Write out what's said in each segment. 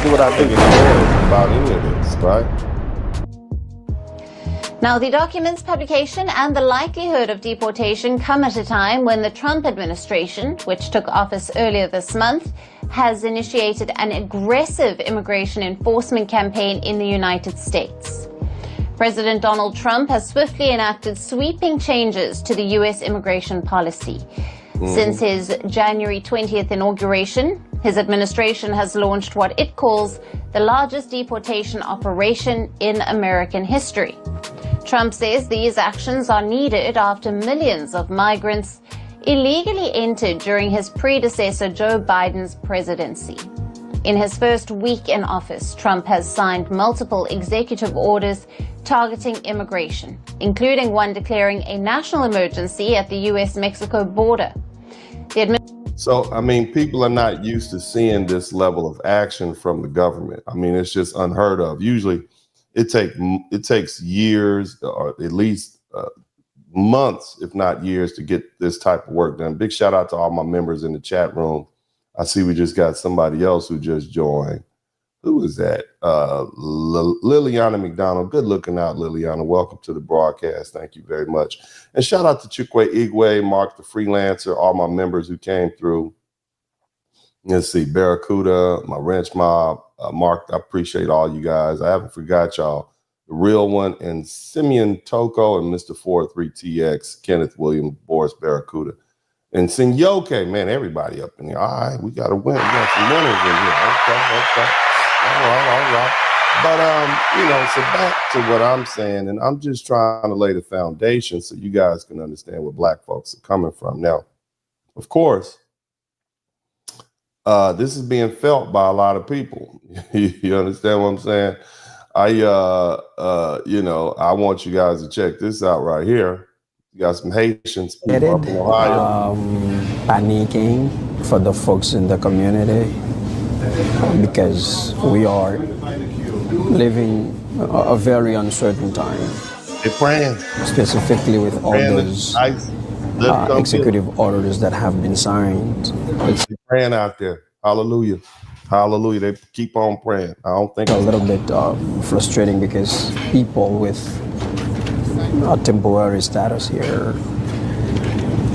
do what I do. About any of this, right? Now, the document's publication and the likelihood of deportation come at a time when the Trump administration, which took office earlier this month, has initiated an aggressive immigration enforcement campaign in the United States. President Donald Trump has swiftly enacted sweeping changes to the U.S. immigration policy. Since his January 20th inauguration, his administration has launched what it calls the largest deportation operation in American history. Trump says these actions are needed after millions of migrants illegally entered during his predecessor Joe Biden's presidency. In his first week in office, Trump has signed multiple executive orders targeting immigration, including one declaring a national emergency at the U.S.-Mexico border. So, I mean, people are not used to seeing this level of action from the government. I mean, it's just unheard of. Usually it takes years or at least months, if not years, to get this type of work done. Big shout out to all my members in the chat room. I see we just got somebody else who just joined. Who is that? Liliana McDonald. Good looking out, Liliana. Welcome to the broadcast. Thank you very much. And shout out to Chukwe Igwe, Mark the Freelancer, all my members who came through. Let's see, Barracuda, my Wrench Mob, Mark, I appreciate all you guys. I haven't forgot y'all. The Real One and Simeon Toko and Mr. 43TX, Kenneth Williams, Boris Barracuda. And Sinyoke, man, everybody up in here. All right, we got to win. We got some winners in here. Okay. All right. But, you know, so back to what I'm saying, and I'm just trying to lay the foundation so you guys can understand where Black folks are coming from. Now, of course, this is being felt by a lot of people. You understand what I'm saying? You know, I want you guys to check this out right here. You got some Haitians people up in Ohio. Panicking for the folks in the community because we are living a very uncertain time. They're praying. Specifically with all those executive orders that have been signed. They're praying out there. Hallelujah. Hallelujah. They keep on praying. I don't think a little bit frustrating because people with a temporary status here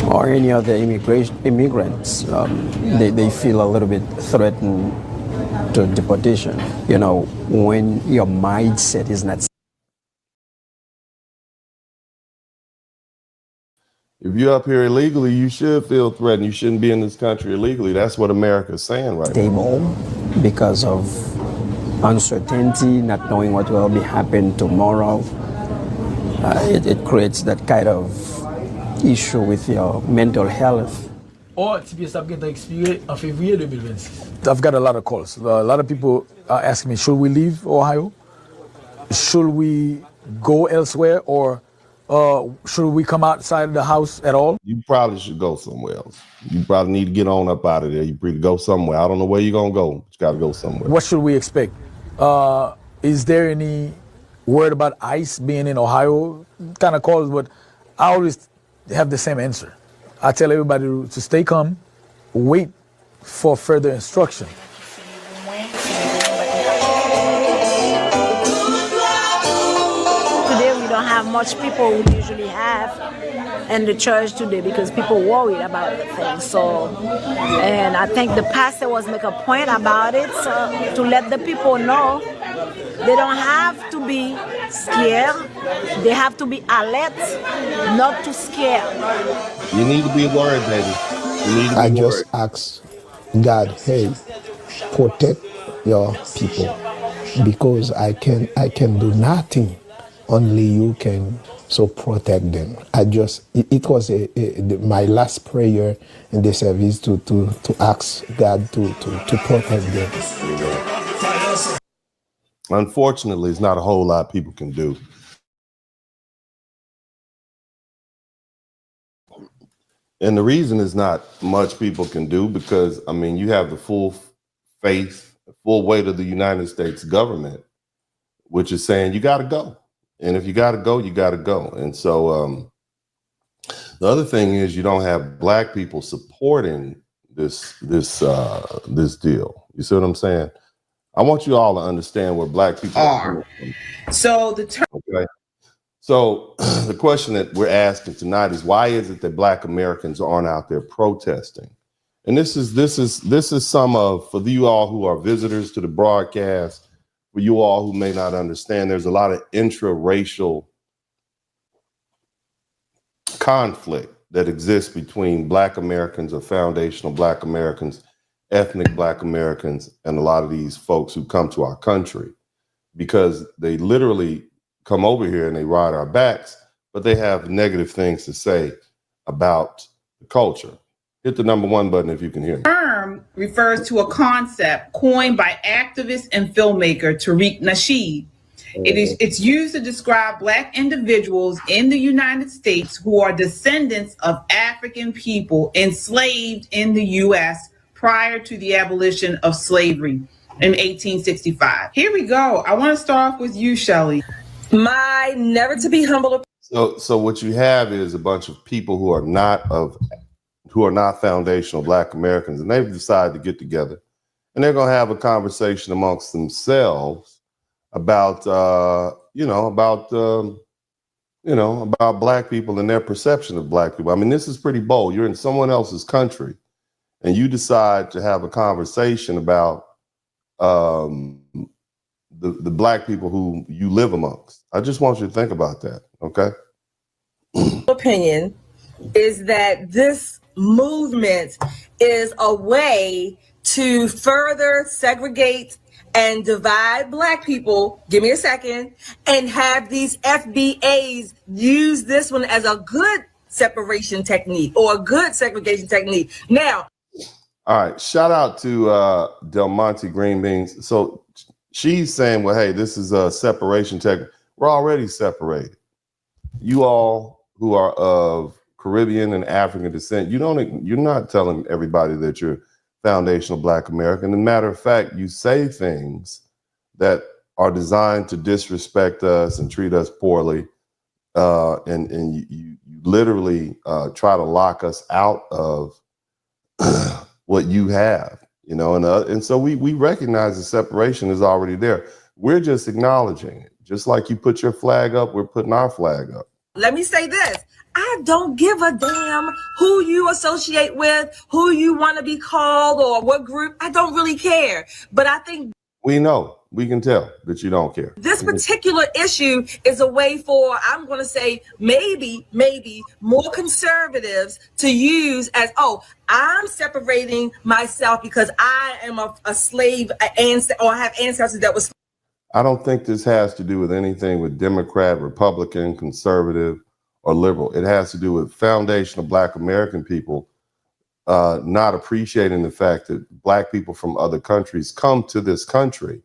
or any other immigrants, they feel a little bit threatened to deportation. You know, when your mindset is not. If you're up here illegally, you should feel threatened. You shouldn't be in this country illegally. That's what America's saying right now. Because of uncertainty, not knowing what will be happening tomorrow. It creates that kind of issue with your mental health. I've got a lot of calls. A lot of people are asking me, should we leave Ohio? Should we go elsewhere? Or should we come outside the house at all? You probably should go somewhere else. You probably need to get on up out of there. You need to go somewhere. I don't know where you're going to go, but you got to go somewhere. What should we expect? Is there any word about ICE being in Ohio? Kind of calls, but I always have the same answer. I tell everybody to stay calm, wait for further instruction. Today we don't have much people we usually have in the church today because people worried about the thing. So, and I think the pastor was make a point about it to let the people know they don't have to be scared. They have to be alert, not too scared. You need to be worried, baby. You need to be I worried. just ask God, hey, protect your people because I can do nothing. Only you can. So protect them. It was my last prayer in the service to ask God to protect them. Unfortunately, it's not a whole lot people can do. And the reason is not much people can do because, I mean, you have the full faith, full weight of the United States government, which is saying you got to go. And if you got to go, you got to go. And so the other thing is you don't have Black people supporting this deal. You see what I'm saying? I want you all to understand where black people are. So the term. Okay. So the question that we're asking tonight is, why is it that black Americans aren't out there protesting? And this is some of, for you all who are visitors to the broadcast, for you all who may not understand, there's a lot of intra-racial conflict that exists between black Americans or foundational black Americans, ethnic black Americans, and a lot of these folks who come to our country, because they literally come over here and they ride our backs, but they have negative things to say about the culture. Hit the number 1 button if you can hear me. Term refers to a concept coined by activist and filmmaker Tariq Nasheed. It's used to describe black individuals in the United States who are descendants of African people enslaved in the U.S. prior to the abolition of slavery in 1865. Here we go. I want to start off with you, Shelley. My never to be humble. So what you have is a bunch of people who are not foundational black Americans, and they've decided to get together, and they're going to have a conversation amongst themselves about about black people and their perception of black people. I mean, this is pretty bold. You're in someone else's country, and you decide to have a conversation about the black people who you live amongst. I just want you to think about that, okay? Opinion is that this movement is a way to further segregate and divide black people, give me a second, and have these FBAs use this one as a good separation technique or a good segregation technique. Now, all right, shout out to Del Monte Green Beans. So she's saying, well, hey, this is a separation technique. We're already separated. You all who are of Caribbean and African descent, you're not telling everybody that you're foundational black American. As a matter of fact, you say things that are designed to disrespect us and treat us poorly. And you literally try to lock us out of what you have, and so we recognize the separation is already there. We're just acknowledging it. Just like you put your flag up, we're putting our flag up. let me say this. I don't give a damn who you associate with, who you want to be called, or what group. I don't really care. But I think we know, we can tell that you don't care. This particular issue is a way for, I'm going to say, maybe more conservatives to use as, oh, I'm separating myself because I am a slave or have ancestors that was. I don't think this has to do with anything with Democrat, Republican, conservative, or liberal. It has to do with foundational Black American people not appreciating the fact that Black people from other countries come to this country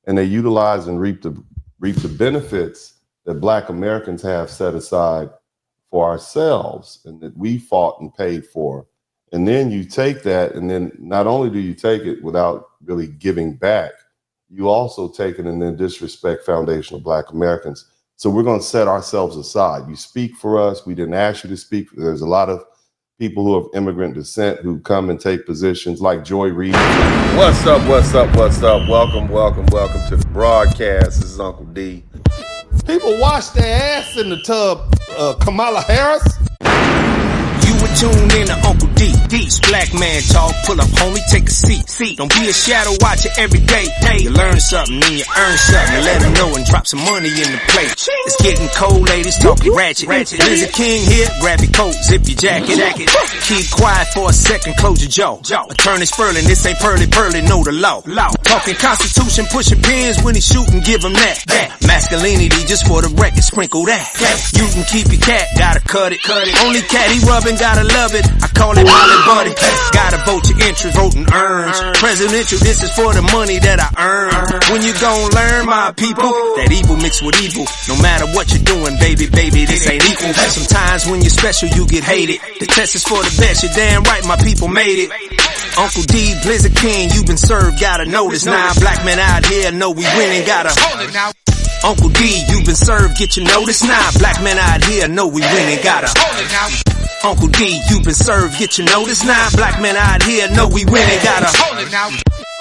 and they utilize and reap the benefits that Black Americans have set aside for ourselves and that we fought and paid for. And then you take that, and then not only do you take it without really giving back, you also take it and then disrespect foundational Black Americans. So we're going to set ourselves aside. You speak for us. We didn't ask you to speak. There's a lot of people who have immigrant descent who come and take positions like Joy Reid. What's up? Welcome to the broadcast. This is Uncle D. People wash their ass in the tub, Kamala Harris. You were tuned in to Uncle D. D's Black Man Talk. Pull up, homie, take a seat. Don't be a shadow watcher every day. You learn something and you earn something. And let them know and drop some money in the plate. It's getting cold, ladies, talking ratchet. There's a king here, grab your coat, zip your jacket. Keep quiet for a second, close your jaw. Attorney Spurling, this ain't pearly, know the law. Talking Constitution, pushing pins when he shooting, give him that. Masculinity, just for the record, sprinkle that. You can keep your cat, gotta cut it. Only cat he rubbing, gotta love it. I call it Molly Buddy. Gotta vote your interest, voting earns. Presidential, this is for the money that I earn. When you gon' learn, my people, that evil mixed with evil. No matter what you're doing, baby, this ain't equal. Sometimes when you're special, you get hated. The test is for the best, you're damn right, my people made it. Uncle D, Blizzard King, you been served, gotta know this. 9 black men out here know we winning, gotta hold it now. Uncle D, you been served, get your notice. 9 black men out here know we winning, gotta hold it now. Uncle D, you been served, get your notice. 9 black men out here know we winning, gotta hold it now.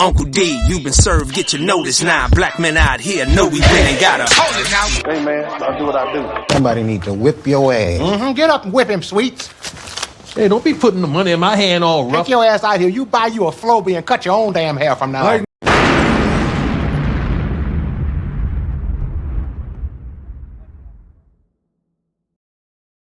Uncle D, you been served, get your notice now. Black men out here know we really gotta hold it now. Hey man, I'll do what I do. Somebody need to whip your ass. Mm-hmm. Get up and whip him, Sweets. Hey, don't be putting the money in my hand all rough. Take your ass out here. You buy you a Flowbee and cut your own damn hair from now on.